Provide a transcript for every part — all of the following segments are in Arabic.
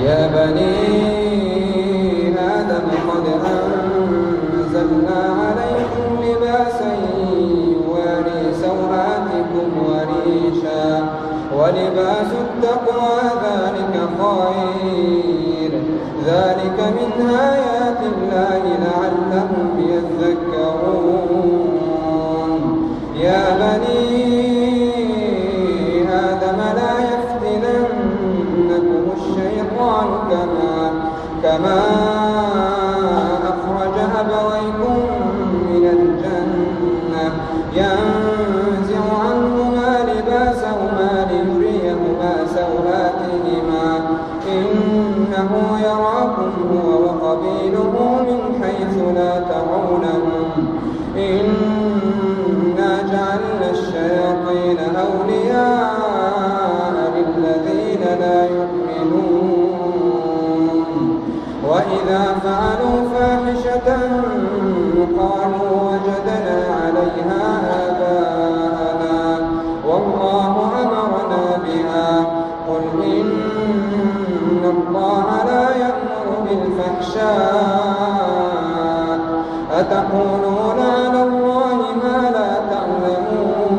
يا بني آدم قد أنزلنا عليكم لباسا يواري سوآتكم وريشا ولباس التقوى ذلك خير ذلك من آيات الله لعلهم يذكرون يا بني آدم لا يفتننكم الشيطان كما أخرج أبويكم من الجنة ينزع عنهما لباسهما ليريهما سوآتهما إنه يراكم هو وقبيله من حيث لا ترونهم إنا جعلنا الشياطين أولياء للذين لا يؤمنون وإذا فعلوا فاحشة قالوا وجدنا عليها آباءنا والله أمرنا بها قل إن الله لا يأمر بالفحشاء أتقولون على الله ما لا تعلمون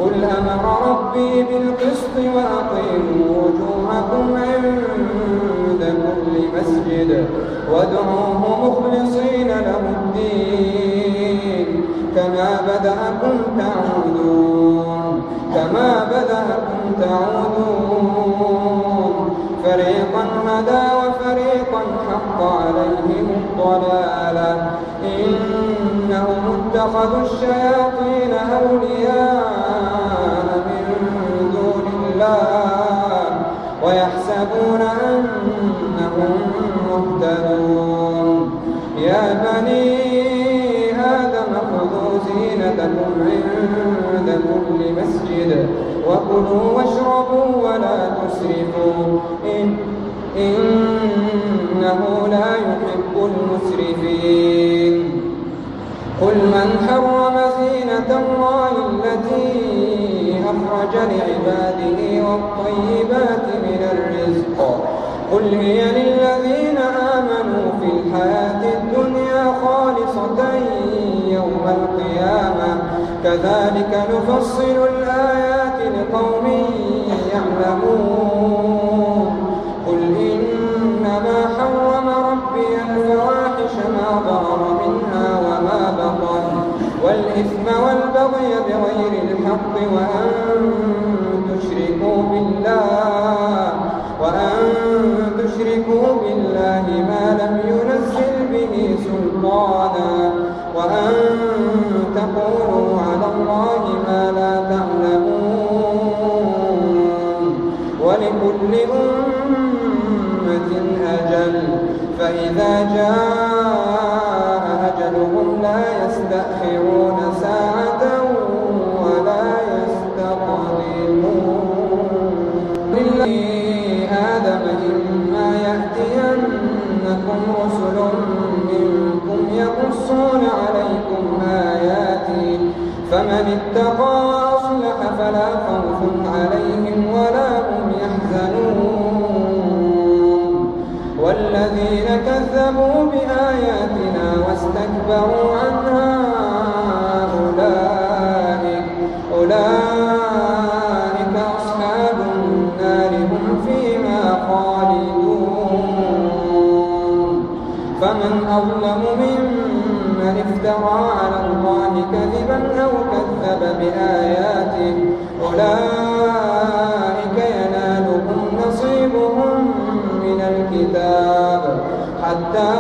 قل أمر ربي بالقسط وأقيموا وجوهكم عند كل مسجد وادعوه مخلصين له الدين كما بدأكم تعودون فريقا هدى وفريقا حق عليهم الضلالة إنهم اتخذوا الشياطين أولياء من دون الله ويحسبون أنهم مهتدون يا بني آدم خذوا زينتكم عند كل مسجد وكلوا واشربوا ولا تسرفوا إنه لا يحب المسرفين قل من حرم زينة الله التي أخرج لعباده والطيبات من الرزق قل هي للذين آمنوا في الحياة الدنيا خالصة يوم القيامة كذلك نفصل الآيات لقوم يعلمون قل إنما حرم ربي الفواحش ما ظهر منها وما بطن والإثم والبغي بغير الحق وأن تشركوا بالله ما لم ينزل به سلطانا وأن تقولوا على الله ما لا تعلمون ولكل أمة أجل فإذا جاء أجلهم لا يستأخرون ساعة ولا يستقدمون آدم إما يأتينكم رسل منكم يقصون عليكم آياتي فمن اتقى وأصلح فلا خوف عليهم ولا هم يحزنون والذين كذبوا بآياتنا واستكبروا عنها أولئك أصحاب النار هم فيها خالدون فمن أظلم ممن افترى على الله كذبا أو كذب بآياته أولئك ينالهم نصيبهم من الكتاب حتى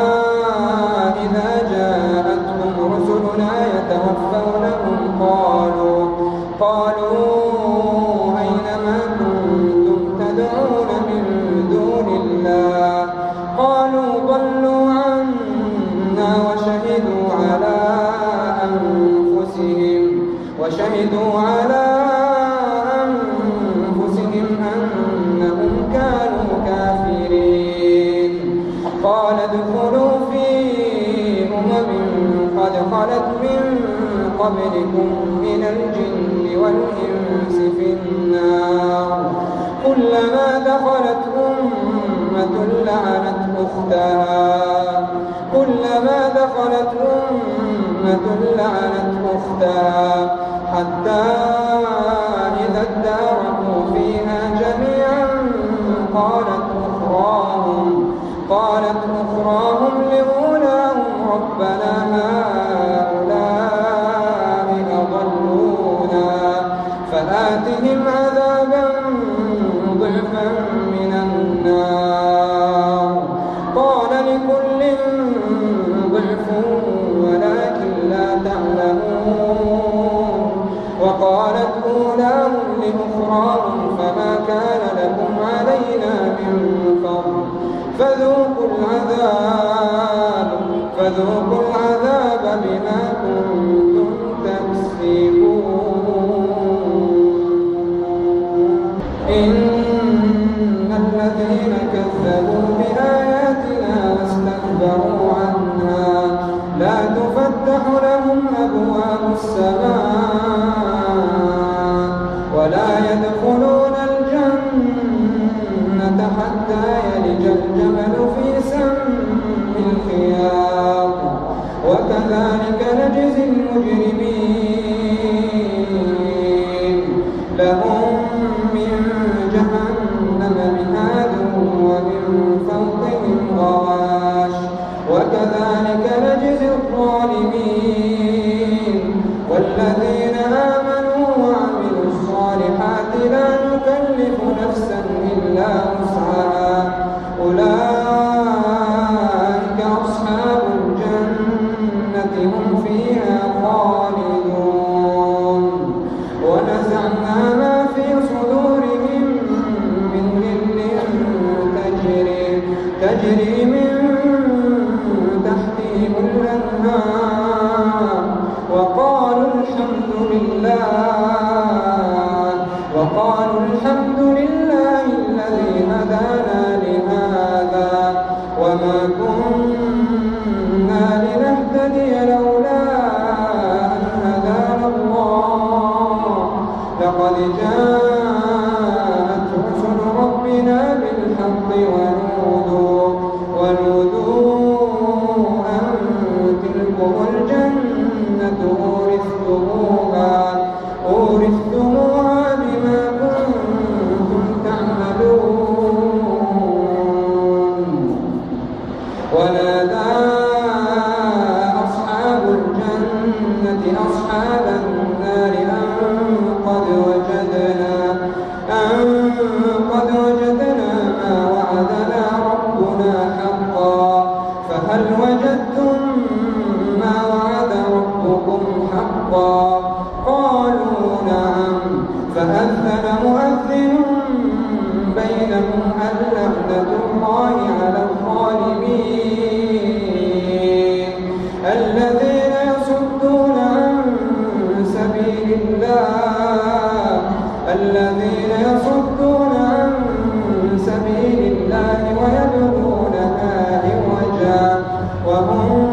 إذا جاءتهم رسلنا يتوفونهم قالوا أين ما كنتم تدعون من دون الله قالوا ضلوا عنا وشهدوا على أنفسهم أنهم كانوا كافرين قال ادخلوا في قد خلت من قبلكم من الجن والإنس في النار كلما دخلت أمة لعنت أختها كلما دخلت أمة لعنت أختها حتى إذا اداركوا فيها جميعا قالت أخراهم لأولاهم ربنا هؤلاء أضلونا فآتهم عذابا ضعفا من النار قال لكل ضعف ولكن لا تعلمون وقالت أولاهم لأخراهم فما كان لكم علينا من فضل فذوقوا العذاب بما كنتم تكسبون إن الذين كذبوا بآياتنا واستكبروا عنها لا تفتح لهم أبواب السماء ولا يدخلون الجنة حتى يلج الجمل في سم الخياط وكذلك نجزي المجرمين لهم من جهنم مهاد ومن فوقهم غواش وكذلك نجزي الظالمين والذين آمنوا وعملوا الصالحات لا نكلف نفسا إلا وسعها أولئك أصحاب الجنة هم فيها خالدون ونزعنا ما في صدورهم من غل تجري من تحتهم الأنهار وقالوا الحمد لله الذي هدانا لهذا وما كنا لنهتدي لولا أن هدانا الله لقد جاءت رسل ربنا بالحق ونودوا أن تلكم الجنة أورثتموها بما كنتم تعملون ونادى أصحاب الجنة أصحاب النار أن قد وجدنا ما وعدنا ربنا حقا فهل وجدتم ما وعد ربكم حقا قالوا نعم فأذن مؤذن بينهم اللعنة الله على الظالمين الذين يصدون عن سبيل الله ويبغونها عوجا وهم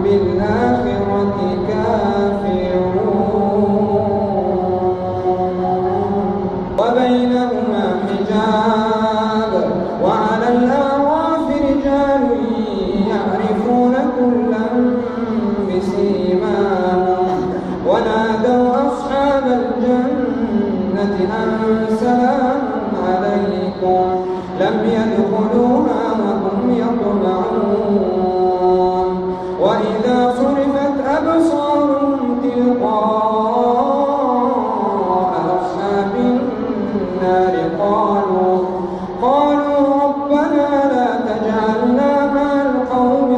بالآخرة كافرون وبينهما حجاب وعلى الأعراف رجال يعرفون كلا بسيماهم ونادوا أصحاب الجنة أن سلام عليكم لم يدخلوها وهم يطمعون وإذا صرفت أبصارهم تلقاء أصحاب النار قالوا ربنا لا تجعلنا مع القوم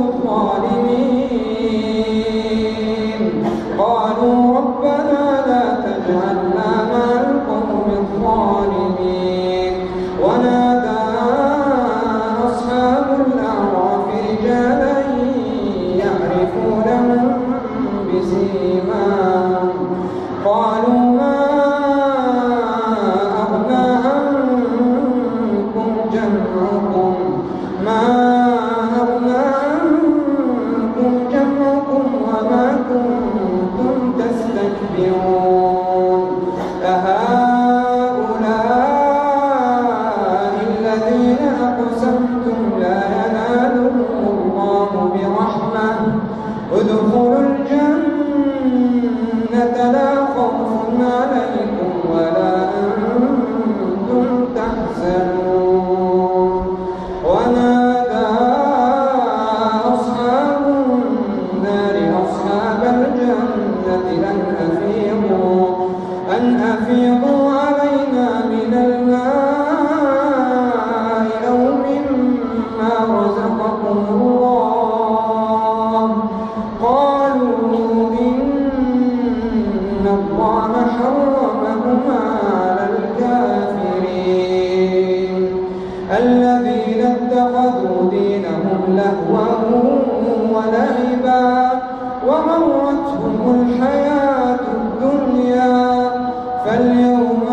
الظالمين ونادى أصحاب الأعراف رجالا يعرفونهم بسيماهم قالوا ما أغنى عنكم جميعا الذين اتخذوا دينهم لهوا ولعبا وغرتهم الحياة الدنيا فاليوم